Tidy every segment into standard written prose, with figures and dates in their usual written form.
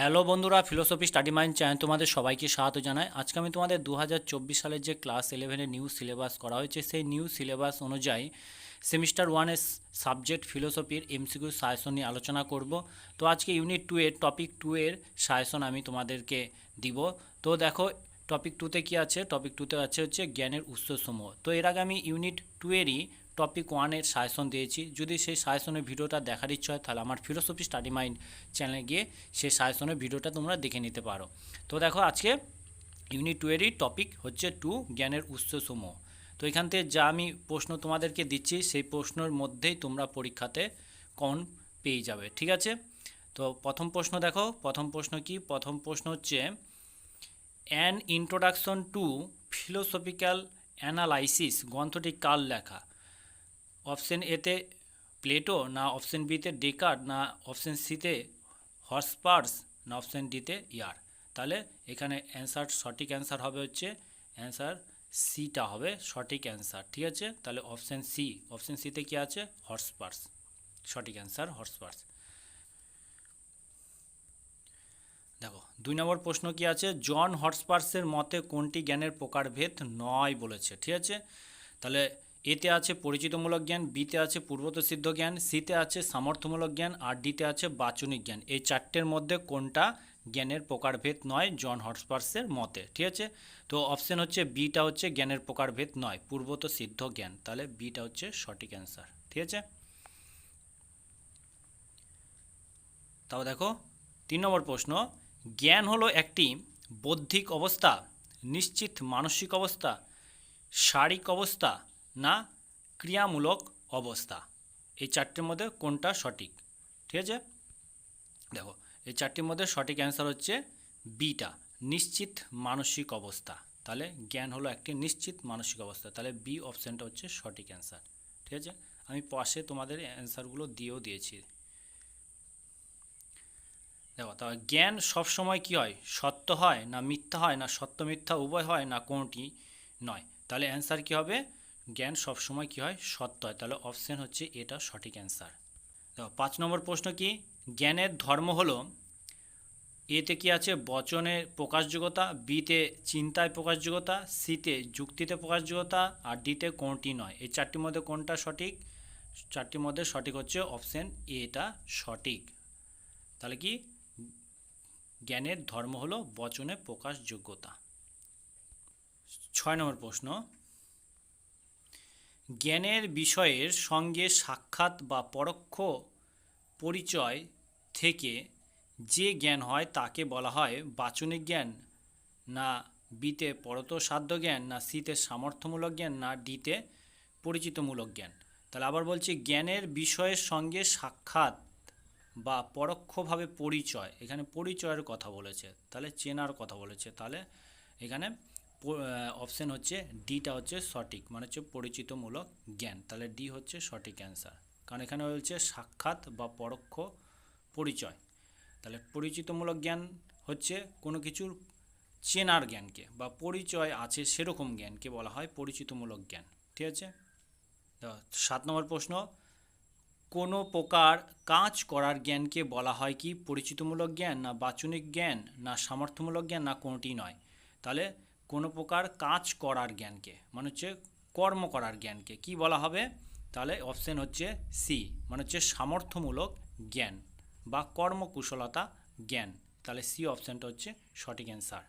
Hello বন্ধুরা, philosophy study mind channel তোমাদের সবাইকে স্বাগত জানাই। আজকে আমি তোমাদের 2024 সালের যে ক্লাস 11-এর নিউ সিলেবাস করা হয়েছে সেই নিউ সিলেবাস অনুযায়ী সেমিস্টার 1-এর সাবজেক্ট ফিলোসফির এমসিকিউ সাজেশন নিয়ে আলোচনা করব। তো আজকে ইউনিট 2 এর টপিক 2 এর সাজেশন আমি তোমাদেরকে দিব। তো দেখো টপিক 2-তে কী আছে, টপিক 2-তে আছে হচ্ছে জ্ঞানের উৎসসমূহ। তো এর আগে আমি ইউনিট 2 এরই টপিক 1-এর সাজেশন দিয়েছি। যদি সেই সাজেশনের ভিডিওটা দেখার ইচ্ছা হয় তাহলে আমার ফিলোসফি স্টাডি মাইন্ড চ্যানেলে গিয়ে সেই সাজেশনের ভিডিওটা তোমরা দেখে নিতে পারো। তো দেখো আজকে ইউনিট 2 এরই টপিক হচ্ছে 2 জ্ঞানের উৎসসমূহ। তো এখান থেকে যা আমি প্রশ্ন তোমাদেরকে দিচ্ছি সেই প্রশ্নের মধ্যেই তোমরা পরীক্ষাতে কমন পেয়ে যাবে, ঠিক আছে? তো প্রথম প্রশ্ন দেখো, প্রথম প্রশ্ন কি? প্রথম প্রশ্ন হচ্ছে an introduction to philosophical analysis গ্রন্থটি কার লেখা? অপশন এতে প্লেটো, না অপশন বিতে ডেকার্ট, না অপশন সিতে হর্সপার্স, না অপশন ডিতে ইয়ার। তাহলে এখানে অ্যান্সার, সঠিক অ্যান্সার হবে হচ্ছে অ্যান্সার সিটা হবে সঠিক অ্যান্সার, ঠিক আছে? তাহলে অপশন সি, অপশন সিতে কি আছে? হর্সপার্স, সঠিক অ্যান্সার হর্সপার্স। দেখো 2 নম্বর প্রশ্ন কি আছে? জন হর্সপার্সের মতে কোনটি জ্ঞানের প্রকারভেদ নয় বলেছে, ঠিক আছে? তাহলে এতে আছে পরিচিতমূলক জ্ঞান, বিতে আছে পূর্বত সিদ্ধ জ্ঞান, সিতে আছে সামর্থ্যমূলক জ্ঞান, আর ডিতে আছে বাচনিক জ্ঞান। এই চারটের মধ্যে কোনটা জ্ঞানের প্রকারভেদ নয় জন হর্সপার্সের মতে, ঠিক আছে? তো অপশন হচ্ছে বিটা হচ্ছে জ্ঞানের প্রকারভেদ নয়, পূর্বত সিদ্ধ জ্ঞান। তাহলে বিটা হচ্ছে সঠিক অ্যান্সার, ঠিক আছে? তাও দেখো 3 নম্বর প্রশ্ন, জ্ঞান হলো একটি বৌদ্ধিক অবস্থা, নিশ্চিত মানসিক অবস্থা, শারীরিক অবস্থা, না ক্রিয়ামূলক অবস্থা? এই চারটির মধ্যে কোনটা সঠিক, ঠিক আছে? দেখো এই চারটির মধ্যে সঠিক অ্যান্সার হচ্ছে বিটা, নিশ্চিত মানসিক অবস্থা। তাহলে জ্ঞান হলো একটি নিশ্চিত মানসিক অবস্থা, তাহলে বি অপশানটা হচ্ছে সঠিক অ্যান্সার, ঠিক আছে? আমি পাশে তোমাদের অ্যান্সারগুলো দিয়েও দিয়েছি। দেখো তবে জ্ঞান সবসময় কী হয়? সত্য হয়, না মিথ্যা হয়, না সত্য মিথ্যা উভয় হয়, না কোনটি নয়? তাহলে অ্যান্সার কী হবে? জ্ঞান সবসময় কী হয়? সত্য হয়। তাহলে অপশান হচ্ছে এটা সঠিক অ্যান্সার। দেখো 5 নম্বর প্রশ্ন কি? জ্ঞানের ধর্ম হলো, এতে কি আছে বচনের প্রকাশযোগ্যতা, বিতে চিন্তায় প্রকাশযোগ্যতা, সিতে যুক্তিতে প্রকাশযোগ্যতা, আর ডিতে কোনটি নয়? এই চারটির মধ্যে কোনটা সঠিক? চারটির মধ্যে সঠিক হচ্ছে অপশান এটা সঠিক। তাহলে কি জ্ঞানের ধর্ম হলো বচনে প্রকাশযোগ্যতা। 6 নম্বর প্রশ্ন, জ্ঞানের বিষয়ের সঙ্গে সাক্ষাৎ বা পরোক্ষ পরিচয় থেকে যে জ্ঞান হয় তাকে বলা হয় বাচনিক জ্ঞান, না বিতে পরতসাধ্য জ্ঞান, না সিতে সামর্থ্যমূলক জ্ঞান, না ডিতে পরিচিতমূলক জ্ঞান? তাহলে আবার বলছি, জ্ঞানের বিষয়ের সঙ্গে সাক্ষাৎ বা পরোক্ষভাবে পরিচয়, এখানে পরিচয়ের কথা বলেছে, তাহলে চেনার কথা বলেছে। তাহলে এখানে অপশান হচ্ছে ডিটা হচ্ছে সঠিক, মানে হচ্ছে পরিচিতমূলক জ্ঞান। তাহলে ডি হচ্ছে সঠিক অ্যান্সার, কারণ এখানে বলছে সাক্ষাৎ বা পরোক্ষ পরিচয়। তাহলে পরিচিতমূলক জ্ঞান হচ্ছে কোনো কিছুর চেনার জ্ঞানকে বা পরিচয় আছে সেরকম জ্ঞানকে বলা হয় পরিচিতমূলক জ্ঞান, ঠিক আছে? 7 নম্বর প্রশ্ন, কোনো প্রকার কাজ করার জ্ঞানকে বলা হয় কি পরিচিতমূলক জ্ঞান, না বাচনিক জ্ঞান, না সামর্থ্যমূলক জ্ঞান, না কোনোটি নয়? তাহলে কোনো প্রকার কাজ করার জ্ঞানকে মানে হচ্ছে কর্ম করার জ্ঞানকে কি বলা হবে? তাহলে অপশান হচ্ছে সি, মানে হচ্ছে সামর্থ্যমূলক জ্ঞান বা কর্মকুশলতা জ্ঞান। তাহলে সি অপশানটা হচ্ছে সঠিক অ্যান্সার।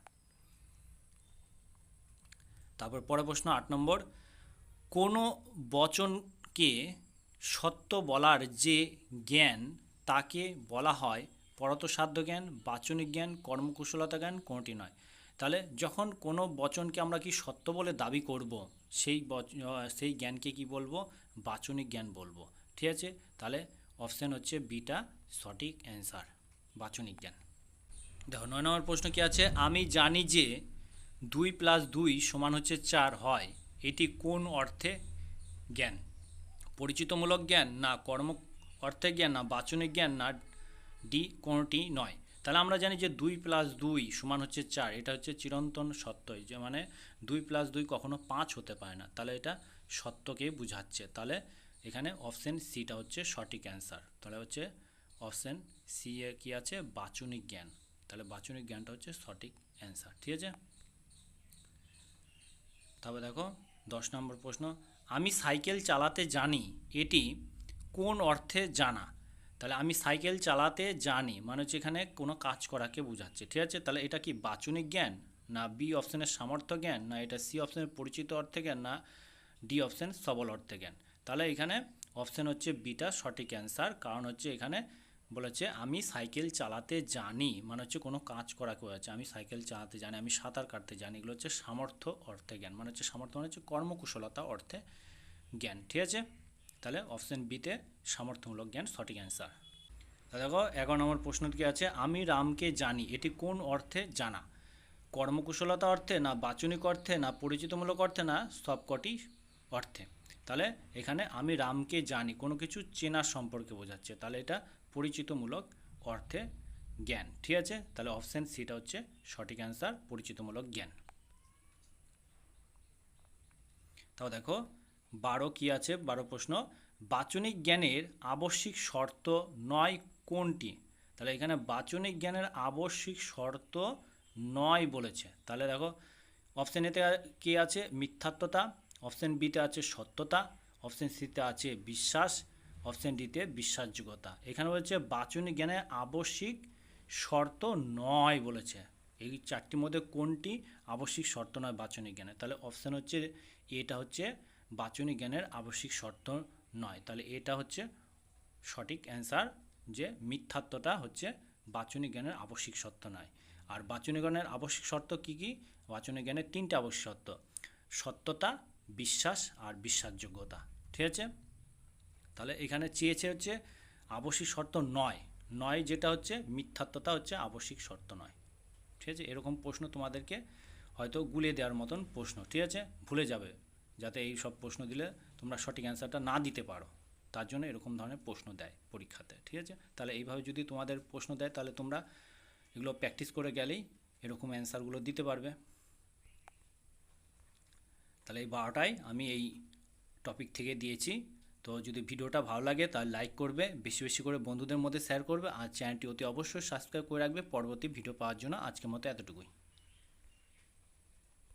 তারপর পরের প্রশ্ন 8 নম্বর, কোনো বচনকে সত্য বলার যে জ্ঞান তাকে বলা হয় পরতসাধ্য জ্ঞান, বাচনিক জ্ঞান, কর্মকুশলতা জ্ঞান, কোনটি নয়? তাহলে যখন কোনো বচনকে আমরা কি সত্য বলে দাবি করব সেই জ্ঞানকে কি বলবো? বাচনিক জ্ঞান বলবো, ঠিক আছে? তাহলে অপশান হচ্ছে বিটা সঠিক অ্যান্সার, বাচনিক জ্ঞান। দেখো 9 নম্বর প্রশ্ন কি আছে? আমি জানি যে 2+2 সমান হচ্ছে 4 হয়, এটি কোন অর্থে জ্ঞান? পরিচিতমূলক জ্ঞান, না কর্ম অর্থে জ্ঞান, না বাচনিক জ্ঞান, না ডি কোনটি নয়? তাহলে আমরা জানি যে 2+2 সমান হচ্ছে 4, এটা হচ্ছে চিরন্তন সত্যই, যে মানে 2+2 কখনো 5 হতে পারে না। তাহলে এটা সত্যকে বোঝাচ্ছে। তাহলে এখানে অপশান সিটা হচ্ছে সঠিক অ্যান্সার। তাহলে হচ্ছে অপশান সি এ কী আছে? বাচনিক জ্ঞান। তাহলে বাচনিক জ্ঞানটা হচ্ছে সঠিক অ্যান্সার। ঠিক আছে, তারপর দেখো 10 নম্বর প্রশ্ন, আমি সাইকেল চালাতে জানি এটি কোন অর্থে জানা? তাহলে আমি সাইকেল চালাতে জানি মানে হচ্ছে এখানে কোনো কাজ করাকে বোঝাচ্ছে। ঠিক আছে, তাহলে এটা কি বাচনিক জ্ঞান, না বি অপশনের সামর্থ্য জ্ঞান, না এটা সি অপশনের পরিচিত অর্থে জ্ঞান, না ডি অপশন সবল অর্থে জ্ঞান? তাহলে এখানে অপশন হচ্ছে বিটা সঠিক অ্যান্সার। কারণ হচ্ছে এখানে বলেছে আমি সাইকেল চালাতে জানি মানে হচ্ছে কোনো কাজ করাকে বোঝাচ্ছে। আমি সাইকেল চালাতে জানি, আমি সাঁতার কাটতে জানি, এগুলো হচ্ছে সামর্থ্য অর্থে জ্ঞান মানে হচ্ছে সামর্থ্য মানে হচ্ছে কর্মকুশলতা অর্থে জ্ঞান। ঠিক আছে, তাহলে অপশন বিতে সামর্থ্যমূলক জ্ঞান সঠিক অ্যান্সার। দেখো 11 নম্বর প্রশ্ন কি আছে, আমি রামকে জানি এটি কোন অর্থে জানা? কর্মকুশলতা অর্থে, না বাচনিক অর্থে, না পরিচিতমূলক অর্থে, না সবকটি অর্থে? তাহলে এখানে আমি রামকে জানি কোনো কিছু চেনার সম্পর্কে বোঝাচ্ছে, তাহলে এটা পরিচিতমূলক অর্থে জ্ঞান। ঠিক আছে, তাহলে অপশন সিটা হচ্ছে সঠিক অ্যান্সার, পরিচিতমূলক জ্ঞান। তাও দেখো 12 কি আছে, 12 প্রশ্ন, বাচনিক জ্ঞানের আবশ্যিক শর্ত নয় কোনটি? তাহলে এখানে বাচনিক জ্ঞানের আবশ্যিক শর্ত নয় বলেছে। তাহলে দেখো অপশন এতে কি আছে, মিথ্যাত্বতা, অপশন বিতে আছে সত্যতা, অপশন সিতে আছে বিশ্বাস, অপশন ডিতে বিশ্বাসযোগ্যতা। এখানে বলেছে বাচনিক জ্ঞানের আবশ্যিক শর্ত নয় বলেছে। এই চারটির মধ্যে কোনটি আবশ্যিক শর্ত নয় বাচনিক জ্ঞানের? তাহলে অপশন হচ্ছে এটা হচ্ছে বাচনিক জ্ঞানের আবশ্যিক শর্ত নয়। তাহলে এটা হচ্ছে সঠিক অ্যান্সার, যে মিথ্যাত্বটা হচ্ছে বাচনিক জ্ঞানের আবশ্যিক শর্ত নয়। আর বাচনিক জ্ঞানের আবশ্যিক শর্ত কি কি? বাচনিক জ্ঞানের 3টে আবশ্যিক শর্ত, সত্যতা, বিশ্বাস আর বিশ্বাসযোগ্যতা। ঠিক আছে, তাহলে এখানে চেয়েছে হচ্ছে আবশ্যিক শর্ত নয়, নয় যেটা হচ্ছে মিথ্যাত্বতা হচ্ছে আবশ্যিক শর্ত নয়। ঠিক আছে, এরকম প্রশ্ন তোমাদেরকে হয়তো গুলিয়ে দেওয়ার মতন প্রশ্ন, ঠিক আছে, ভুলে যাবে, যাতে এই সব প্রশ্ন দিলে তোমরা সঠিক অ্যান্সারটা না দিতে পারো, তার জন্য এরকম ধরনের প্রশ্ন দেয় পরীক্ষাতে। ঠিক আছে, তাহলে এইভাবে যদি তোমাদের প্রশ্ন দেয় তাহলে তোমরা এগুলো প্র্যাকটিস করে গেলেই এরকম অ্যান্সারগুলো দিতে পারবে। তাহলে এই 12টাই আমি এই টপিক থেকে দিয়েছি। তো যদি ভিডিওটা ভালো লাগে তাহলে লাইক করবে, বেশি বেশি করে বন্ধুদের মধ্যে শেয়ার করবে, আর চ্যানেলটি অতি অবশ্যই সাবস্ক্রাইব করে রাখবে পরবর্তী ভিডিও পাওয়ার জন্য। আজকের মতো এতটুকুই।